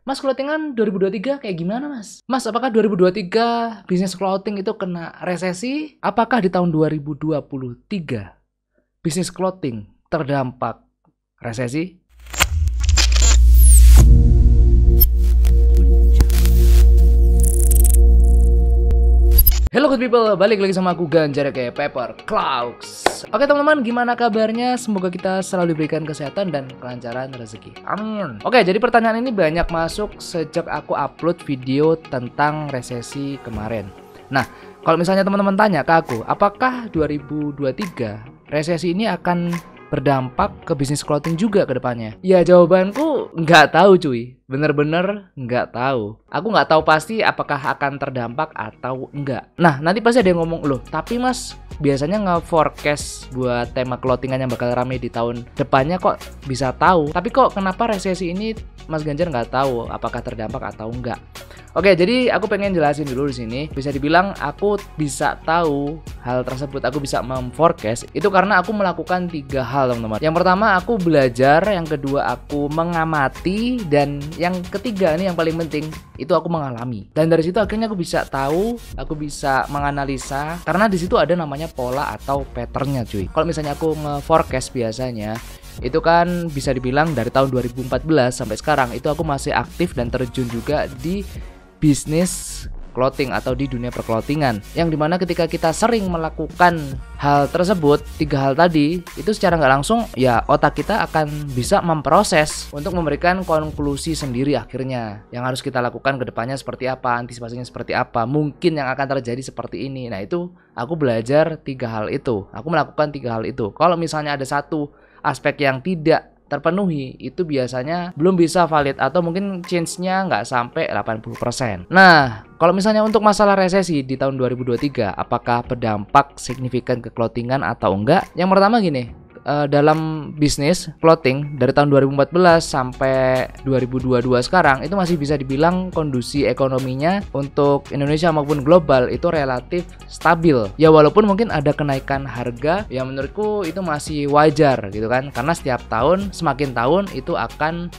Mas, clothingan 2023 kayak gimana, Mas? Mas, apakah 2023 bisnis clothing itu kena resesi? Apakah di tahun 2023 bisnis clothing terdampak resesi? Hello good people, balik lagi sama aku Ganjar kayak Paper Clouds. Oke teman-teman, gimana kabarnya? Semoga kita selalu diberikan kesehatan dan kelancaran rezeki. Amin. Oke, jadi pertanyaan ini banyak masuk sejak aku upload video tentang resesi kemarin. Nah, kalau misalnya teman-teman tanya ke aku, apakah 2023 resesi ini akan berdampak ke bisnis clothing juga ke depannya? Ya jawabanku nggak tahu cuy. Bener-bener nggak tahu. Aku nggak tahu pasti apakah akan terdampak atau enggak. Nah, nanti pasti ada yang ngomong, loh tapi mas biasanya nge-forecast buat tema clothingan yang bakal rame di tahun depannya kok bisa tahu. Tapi kok kenapa resesi ini Mas Ganjar nggak tahu apakah terdampak atau enggak? Oke, jadi aku pengen jelasin dulu di sini. Bisa dibilang aku bisa tahu hal tersebut, aku bisa mem-forecast itu karena aku melakukan 3 hal, teman-teman. Yang pertama aku belajar, yang kedua aku mengamati, dan yang ketiga ini yang paling penting itu aku mengalami. Dan dari situ akhirnya aku bisa tahu, aku bisa menganalisa karena di situ ada namanya pola atau patternnya, cuy. Kalau misalnya aku nge-forecast biasanya itu kan bisa dibilang dari tahun 2014 sampai sekarang itu aku masih aktif dan terjun juga di bisnis clothing atau di dunia perclothingan, yang dimana ketika kita sering melakukan hal tersebut, 3 hal tadi, itu secara nggak langsung ya otak kita akan bisa memproses untuk memberikan konklusi sendiri akhirnya yang harus kita lakukan ke depannya seperti apa, antisipasinya seperti apa, mungkin yang akan terjadi seperti ini. Nah itu aku belajar 3 hal itu, aku melakukan 3 hal itu. Kalau misalnya ada satu aspek yang tidak terpenuhi, itu biasanya belum bisa valid atau mungkin change-nya nggak sampai 80%. Nah, kalau misalnya untuk masalah resesi di tahun 2023, apakah berdampak signifikan ke clothingan atau enggak? Yang pertama gini, dalam bisnis clothing dari tahun 2014 sampai 2022 sekarang itu masih bisa dibilang kondisi ekonominya untuk Indonesia maupun global itu relatif stabil. Ya walaupun mungkin ada kenaikan harga yang menurutku itu masih wajar gitu kan, karena setiap tahun semakin tahun itu akan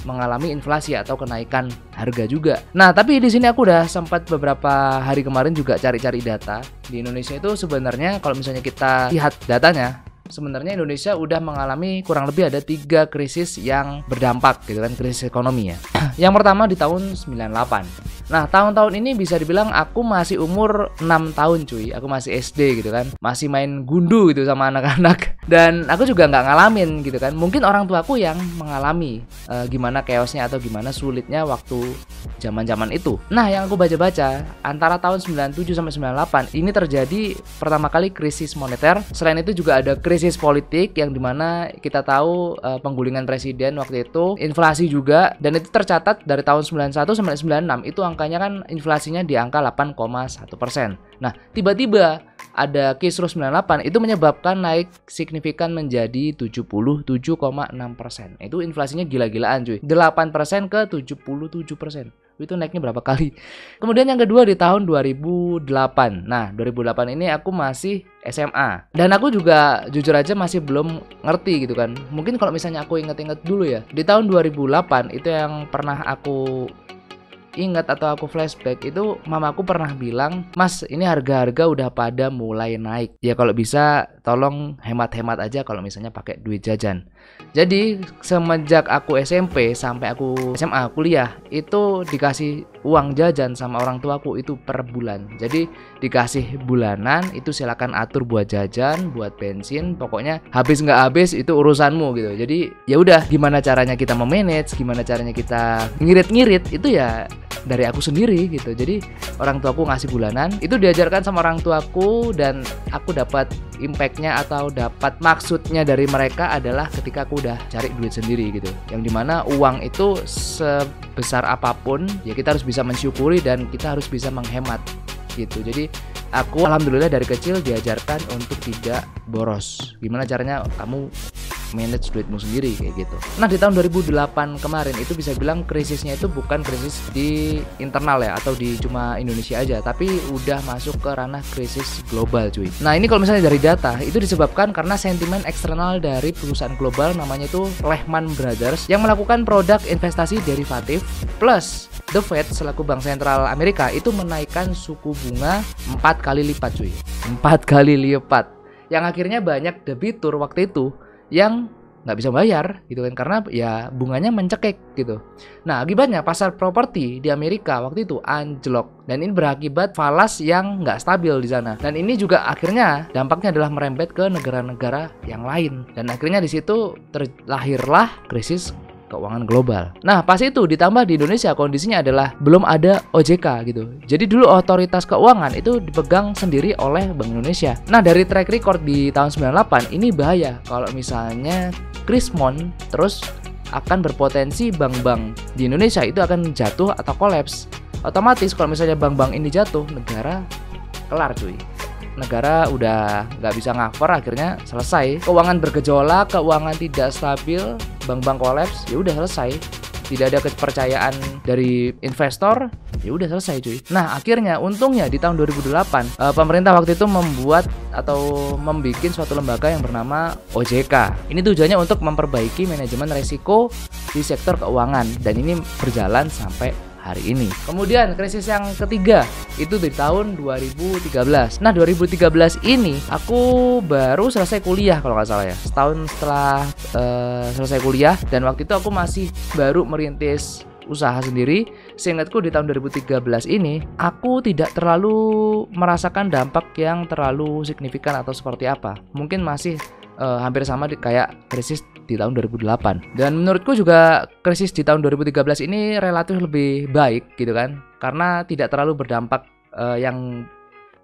mengalami inflasi atau kenaikan harga juga. Nah, tapi di sini aku udah sempat beberapa hari kemarin juga cari-cari data. Di Indonesia itu sebenarnya kalau misalnya kita lihat datanya, sebenarnya Indonesia udah mengalami kurang lebih ada 3 krisis yang berdampak gitu kan, krisis ekonomi ya. Yang pertama di tahun 98. Nah, tahun-tahun ini bisa dibilang aku masih umur 6 tahun cuy. Aku masih SD gitu kan. Masih main gundu gitu sama anak-anak. Dan aku juga nggak ngalamin gitu kan. Mungkin orang tuaku yang mengalami gimana chaosnya atau gimana sulitnya waktu zaman-zaman itu. Nah, yang aku baca-baca antara tahun 97 sampai 98 ini terjadi pertama kali krisis moneter. Selain itu juga ada krisis politik yang dimana kita tahu penggulingan presiden waktu itu, inflasi juga, dan itu tercatat dari tahun 91 sampai 96 itu angkanya kan inflasinya di angka 8,1%. Nah, tiba-tiba ada kisruh 98 itu menyebabkan naik signifikan menjadi 77,6%. Itu inflasinya gila-gilaan cuy. 8% ke 77%. Itu naiknya berapa kali. Kemudian yang kedua di tahun 2008. Nah, 2008 ini aku masih SMA. Dan aku juga jujur aja masih belum ngerti gitu kan. Mungkin kalau misalnya aku inget-inget dulu ya, di tahun 2008 itu yang pernah aku ingat atau aku flashback itu mamaku pernah bilang, "Mas, ini harga-harga udah pada mulai naik. Ya kalau bisa tolong hemat-hemat aja kalau misalnya pakai duit jajan." Jadi semenjak aku SMP sampai aku SMA kuliah itu dikasih uang jajan sama orang tuaku itu per bulan. Jadi dikasih bulanan itu silakan atur buat jajan, buat bensin, pokoknya habis nggak habis itu urusanmu gitu. Jadi ya udah, gimana caranya kita memanage, gimana caranya kita ngirit-ngirit itu ya dari aku sendiri gitu. Jadi orang tuaku ngasih bulanan itu diajarkan sama orang tuaku, dan aku dapat impactnya atau dapat maksudnya dari mereka adalah ketika aku udah cari duit sendiri gitu, yang dimana uang itu sebesar apapun ya kita harus bisa mensyukuri dan kita harus bisa menghemat gitu. Jadi aku alhamdulillah dari kecil diajarkan untuk tidak boros. Gimana caranya kamu manage duitmu sendiri kayak gitu. Nah di tahun 2008 kemarin itu bisa bilang krisisnya itu bukan krisis di internal ya, atau di cuma Indonesia aja, tapi udah masuk ke ranah krisis global cuy. Nah ini kalau misalnya dari data itu disebabkan karena sentimen eksternal dari perusahaan global namanya itu Lehman Brothers yang melakukan produk investasi derivatif, plus The Fed selaku bank sentral Amerika itu menaikkan suku bunga 4 kali lipat cuy. 4 kali lipat. Yang akhirnya banyak debitur waktu itu yang nggak bisa bayar gitu kan, karena ya bunganya mencekik gitu. Nah akibatnya pasar properti di Amerika waktu itu anjlok, dan ini berakibat falas yang nggak stabil di sana. Dan ini juga akhirnya dampaknya adalah merembet ke negara-negara yang lain, dan akhirnya di situ terlahirlah krisis keuangan global. Nah pas itu ditambah di Indonesia kondisinya adalah belum ada OJK gitu. Jadi dulu otoritas keuangan itu dipegang sendiri oleh Bank Indonesia. Nah dari track record di tahun 98 ini bahaya kalau misalnya krismon terus akan berpotensi bank-bank di Indonesia itu akan jatuh atau kolaps. Otomatis kalau misalnya bank-bank ini jatuh, negara kelar cuy. Negara udah nggak bisa cover, akhirnya selesai. Keuangan bergejolak, keuangan tidak stabil, bank-bank kolaps, ya udah selesai. Tidak ada kepercayaan dari investor, ya udah selesai cuy. Nah akhirnya untungnya di tahun 2008 pemerintah waktu itu membuat atau membuat suatu lembaga yang bernama OJK. Ini tujuannya untuk memperbaiki manajemen risiko di sektor keuangan, dan ini berjalan sampai hari ini. Kemudian krisis yang ketiga itu di tahun 2013. Nah 2013 ini aku baru selesai kuliah kalau nggak salah ya, setahun setelah selesai kuliah, dan waktu itu aku masih baru merintis usaha sendiri. Seingatku di tahun 2013 ini aku tidak terlalu merasakan dampak yang terlalu signifikan atau seperti apa. Mungkin masih hampir sama kayak krisis di tahun 2008. Dan menurutku juga krisis di tahun 2013 ini relatif lebih baik gitu kan, karena tidak terlalu berdampak yang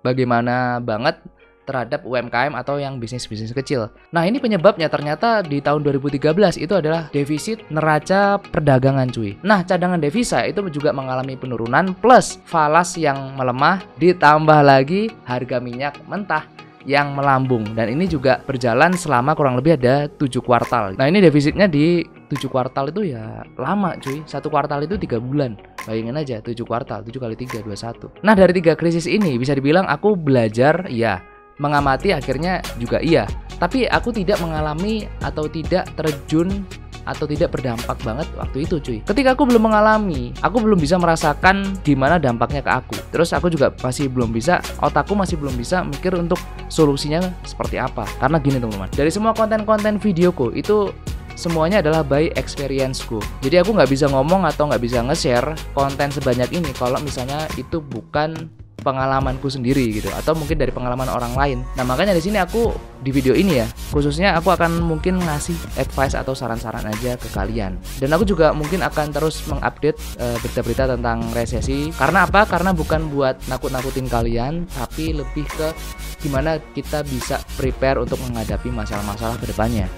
bagaimana banget terhadap UMKM atau yang bisnis-bisnis kecil. Nah ini penyebabnya ternyata di tahun 2013 itu adalah defisit neraca perdagangan cuy. Nah cadangan devisa itu juga mengalami penurunan, plus falas yang melemah, ditambah lagi harga minyak mentah yang melambung, dan ini juga berjalan selama kurang lebih ada 7 kuartal. Nah ini defisitnya di 7 kuartal itu ya lama cuy. 1 kuartal itu 3 bulan. Bayangin aja 7 kuartal, 7 kali 3, 21. Nah dari 3 krisis ini bisa dibilang aku belajar ya, mengamati akhirnya juga iya, tapi aku tidak mengalami atau tidak terjun atau tidak berdampak banget waktu itu cuy. Ketika aku belum mengalami, aku belum bisa merasakan gimana dampaknya ke aku. Terus aku juga masih belum bisa, otakku masih belum bisa mikir untuk solusinya seperti apa. Karena gini teman-teman, dari semua konten-konten videoku itu semuanya adalah by experience-ku. Jadi aku nggak bisa ngomong atau nggak bisa nge-share konten sebanyak ini kalau misalnya itu bukan pengalamanku sendiri gitu, atau mungkin dari pengalaman orang lain. Nah makanya di sini aku di video ini ya, khususnya aku akan mungkin ngasih advice atau saran-saran aja ke kalian. Dan aku juga mungkin akan terus mengupdate berita-berita tentang resesi. Karena apa? Karena bukan buat nakut-nakutin kalian, tapi lebih ke gimana kita bisa prepare untuk menghadapi masalah-masalah ke depannya.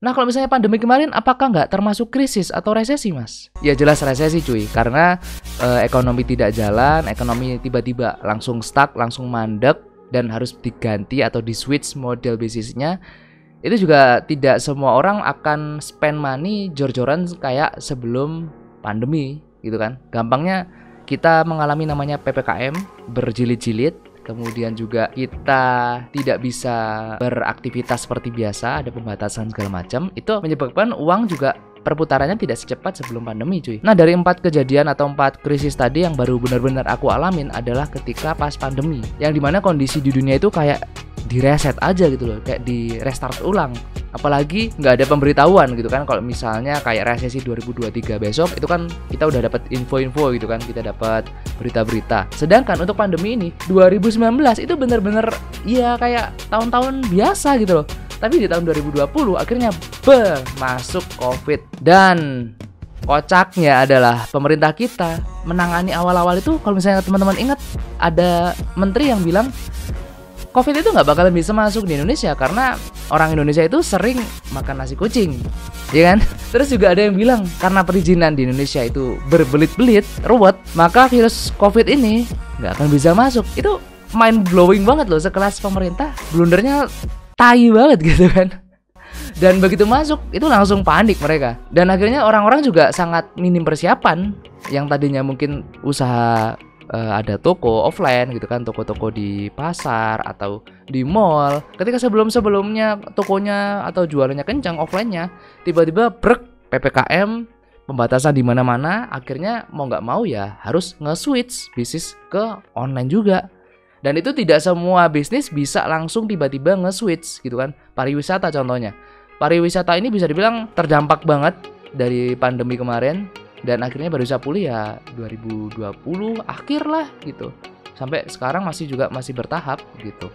Nah kalau misalnya pandemi kemarin apakah nggak termasuk krisis atau resesi mas? Ya jelas resesi cuy, karena ekonomi tidak jalan, ekonomi tiba-tiba langsung stuck, langsung mandek, dan harus diganti atau di switch model bisnisnya. Itu juga tidak semua orang akan spend money jor-joran kayak sebelum pandemi gitu kan. Gampangnya kita mengalami namanya PPKM berjilid-jilid. Kemudian juga kita tidak bisa beraktivitas seperti biasa, ada pembatasan segala macam. Itu menyebabkan uang juga perputarannya tidak secepat sebelum pandemi cuy. Nah dari 4 kejadian atau 4 krisis tadi yang baru benar-benar aku alamin adalah ketika pas pandemi, yang dimana kondisi di dunia itu kayak direset aja gitu loh, kayak di restart ulang. Apalagi nggak ada pemberitahuan gitu kan, kalau misalnya kayak resesi 2023 besok itu kan kita udah dapat info-info gitu kan, kita dapat berita-berita. Sedangkan untuk pandemi ini 2019 itu bener-bener ya kayak tahun-tahun biasa gitu loh. Tapi di tahun 2020 akhirnya masuk COVID. Dan kocaknya adalah pemerintah kita menangani awal-awal itu, kalau misalnya teman-teman ingat, ada menteri yang bilang COVID itu nggak bakalan bisa masuk di Indonesia karena orang Indonesia itu sering makan nasi kucing, ya kan? Terus juga ada yang bilang karena perizinan di Indonesia itu berbelit-belit, ruwet, maka virus COVID ini nggak akan bisa masuk. Itu mind blowing banget loh, sekelas pemerintah blundernya tai banget gitu kan. Dan begitu masuk itu langsung panik mereka. Dan akhirnya orang-orang juga sangat minim persiapan. Yang tadinya mungkin usaha ada toko offline gitu kan, toko-toko di pasar atau di mall. Ketika sebelumnya tokonya atau jualannya kencang offline-nya, tiba-tiba brek PPKM, pembatasan di mana-mana, akhirnya mau nggak mau ya harus nge-switch bisnis ke online juga. Dan itu tidak semua bisnis bisa langsung tiba-tiba nge-switch gitu kan. Pariwisata contohnya. Pariwisata ini bisa dibilang terdampak banget dari pandemi kemarin. Dan akhirnya baru bisa pulih ya 2020 akhir lah gitu. Sampai sekarang masih bertahap gitu.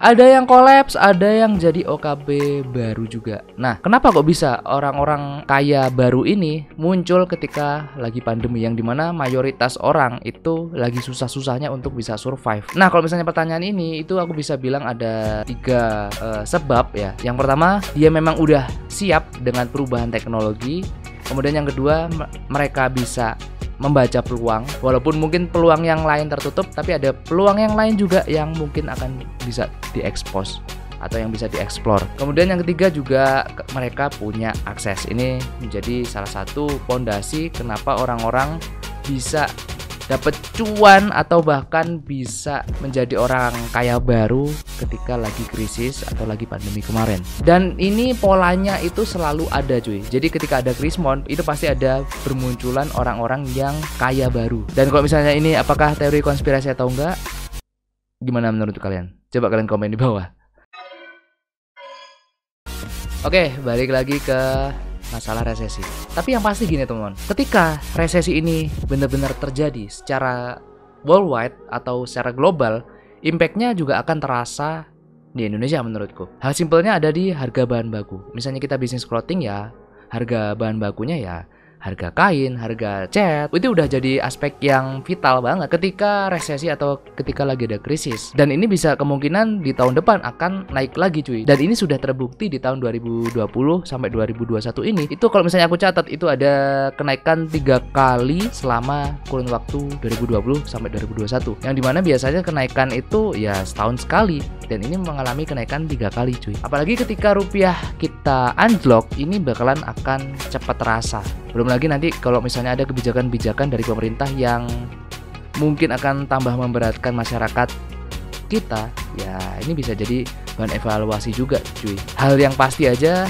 Ada yang kolaps, ada yang jadi OKB baru juga. Nah, kenapa kok bisa orang-orang kaya baru ini muncul ketika lagi pandemi, yang dimana mayoritas orang itu lagi susah-susahnya untuk bisa survive. Nah, kalau misalnya pertanyaan ini, itu aku bisa bilang ada 3 sebab ya. Yang pertama, dia memang udah siap dengan perubahan teknologi. Kemudian yang kedua, mereka bisa membaca peluang, walaupun mungkin peluang yang lain tertutup, tapi ada peluang yang lain juga yang mungkin akan bisa diekspos atau yang bisa dieksplor. Kemudian yang ketiga juga mereka punya akses. Ini menjadi salah satu fondasi kenapa orang-orang bisa dapat cuan atau bahkan bisa menjadi orang kaya baru ketika lagi krisis atau lagi pandemi kemarin. Dan ini polanya itu selalu ada cuy. Jadi ketika ada krismon itu pasti ada bermunculan orang-orang yang kaya baru. Dan kalau misalnya ini apakah teori konspirasi atau enggak? Gimana menurut kalian? Coba kalian komen di bawah. Oke, balik lagi ke masalah resesi. Tapi yang pasti gini teman-teman, ketika resesi ini benar-benar terjadi secara worldwide atau secara global, impact-nya juga akan terasa di Indonesia menurutku. Hal simpelnya ada di harga bahan baku. Misalnya kita bisnis clothing ya, harga bahan bakunya ya harga kain, harga cat, itu udah jadi aspek yang vital banget ketika resesi atau ketika lagi ada krisis. Dan ini bisa kemungkinan di tahun depan akan naik lagi cuy. Dan ini sudah terbukti di tahun 2020 sampai 2021 ini. Itu kalau misalnya aku catat itu ada kenaikan 3 kali selama kurun waktu 2020 sampai 2021. Yang dimana biasanya kenaikan itu ya setahun sekali. Dan ini mengalami kenaikan 3 kali cuy. Apalagi ketika rupiah kita unlock, ini bakalan akan cepat terasa. Belum lagi nanti kalau misalnya ada kebijakan-kebijakan dari pemerintah yang mungkin akan tambah memberatkan masyarakat kita, ya ini bisa jadi bahan evaluasi juga cuy. Hal yang pasti aja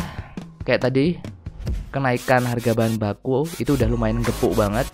kayak tadi, kenaikan harga bahan baku itu udah lumayan gepuk banget.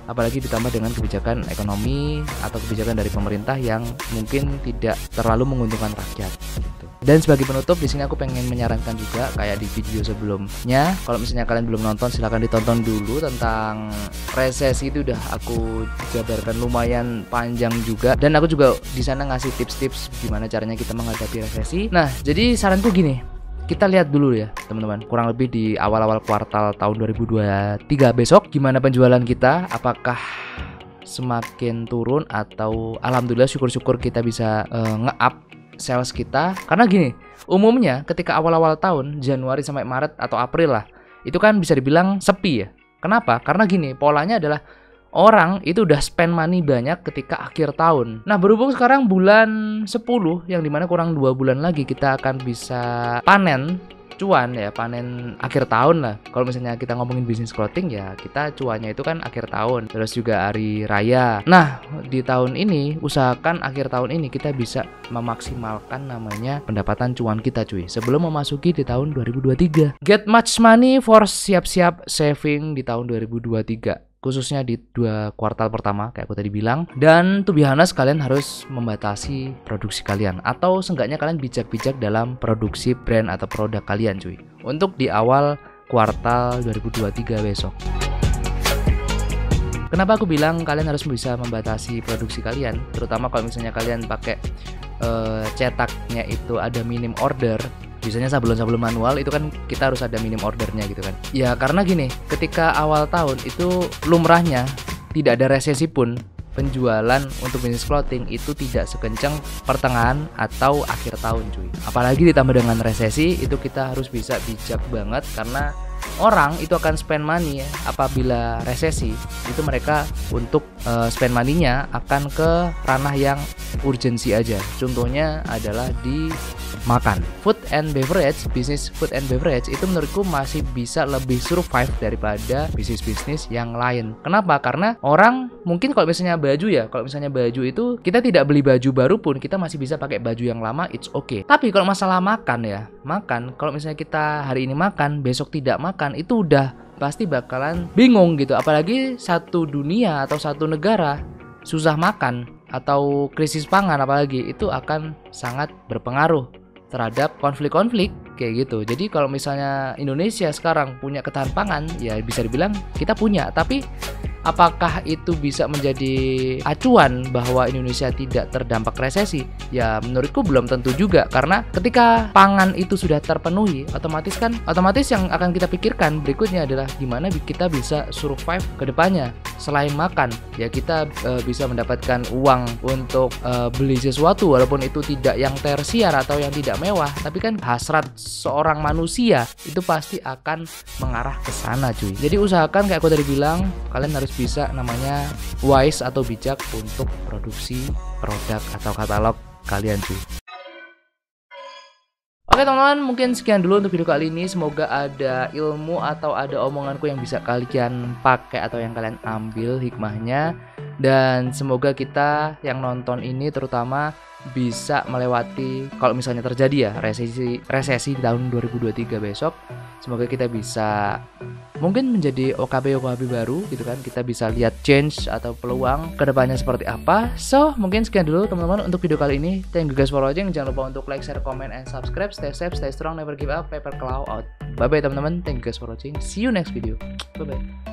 Apalagi ditambah dengan kebijakan ekonomi atau kebijakan dari pemerintah yang mungkin tidak terlalu menguntungkan rakyat gitu. Dan sebagai penutup di sini aku pengen menyarankan juga kayak di video sebelumnya, kalau misalnya kalian belum nonton silahkan ditonton dulu tentang resesi, itu udah aku jabarkan lumayan panjang juga, dan aku juga di sana ngasih tips-tips gimana caranya kita menghadapi resesi. Nah, jadi saranku gini, kita lihat dulu ya teman-teman, kurang lebih di awal-awal kuartal tahun 2023 besok gimana penjualan kita, apakah semakin turun atau alhamdulillah syukur-syukur kita bisa nge-up sales kita. Karena gini, umumnya ketika awal-awal tahun Januari sampai Maret atau April lah, itu kan bisa dibilang sepi ya. Kenapa? Karena gini, polanya adalah orang itu udah spend money banyak ketika akhir tahun. Nah, berhubung sekarang bulan 10 yang dimana kurang 2 bulan lagi kita akan bisa panen cuan ya, panen akhir tahun lah. Kalau misalnya kita ngomongin bisnis clothing ya, kita cuannya itu kan akhir tahun, terus juga hari raya. Nah, di tahun ini usahakan akhir tahun ini kita bisa memaksimalkan namanya pendapatan cuan kita cuy, sebelum memasuki di tahun 2023. Get much money for siap-siap saving di tahun 2023, khususnya di 2 kuartal pertama kayak aku tadi bilang. Dan to be honest, kalian harus membatasi produksi kalian, atau seenggaknya kalian bijak-bijak dalam produksi brand atau produk kalian cuy, untuk di awal kuartal 2023 besok. Kenapa aku bilang kalian harus bisa membatasi produksi kalian, terutama kalau misalnya kalian pakai cetaknya itu ada minim order. Biasanya sablon-sablon manual itu kan kita harus ada minim ordernya gitu kan. Ya karena gini, ketika awal tahun itu lumrahnya tidak ada resesi pun, penjualan untuk bisnis clothing itu tidak sekencang pertengahan atau akhir tahun cuy. Apalagi ditambah dengan resesi, itu kita harus bisa bijak banget, karena orang itu akan spend money ya, apabila resesi itu mereka untuk spend money-nya akan ke ranah yang urgensi aja. Contohnya adalah di makan. Food and beverage, bisnis food and beverage itu menurutku masih bisa lebih survive daripada bisnis-bisnis yang lain. Kenapa? Karena orang mungkin kalau misalnya baju ya, kalau misalnya baju itu kita tidak beli baju baru pun kita masih bisa pakai baju yang lama, it's okay. Tapi kalau masalah makan ya, makan kalau misalnya kita hari ini makan, besok tidak makan, itu udah pasti bakalan bingung gitu. Apalagi satu dunia atau satu negara susah makan atau krisis pangan, apalagi itu akan sangat berpengaruh terhadap konflik-konflik kayak gitu. Jadi kalau misalnya Indonesia sekarang punya ketahanan pangan, ya bisa dibilang kita punya. Tapi apakah itu bisa menjadi acuan bahwa Indonesia tidak terdampak resesi? Ya menurutku belum tentu juga, karena ketika pangan itu sudah terpenuhi, otomatis yang akan kita pikirkan berikutnya adalah gimana kita bisa survive ke depannya. Selain makan, ya kita bisa mendapatkan uang untuk beli sesuatu, walaupun itu tidak yang tersier atau yang tidak mewah, tapi kan hasrat seorang manusia itu pasti akan mengarah ke sana cuy. Jadi usahakan kayak aku tadi bilang, kalian harus bisa namanya wise atau bijak untuk produksi produk atau katalog kalian cuy. Oke teman-teman, mungkin sekian dulu untuk video kali ini. Semoga ada ilmu atau ada omonganku yang bisa kalian pakai atau yang kalian ambil hikmahnya. Dan semoga kita yang nonton ini terutama bisa melewati, kalau misalnya terjadi ya resesi tahun 2023 besok, semoga kita bisa mungkin menjadi OKB baru gitu kan. Kita bisa lihat change atau peluang kedepannya seperti apa. So mungkin sekian dulu teman-teman untuk video kali ini. Thank you guys for watching. Jangan lupa untuk like, share, comment, and subscribe. Stay safe, stay strong, never give up. Paper Claw out. Bye bye teman-teman. Thank you guys for watching. See you next video. Bye bye.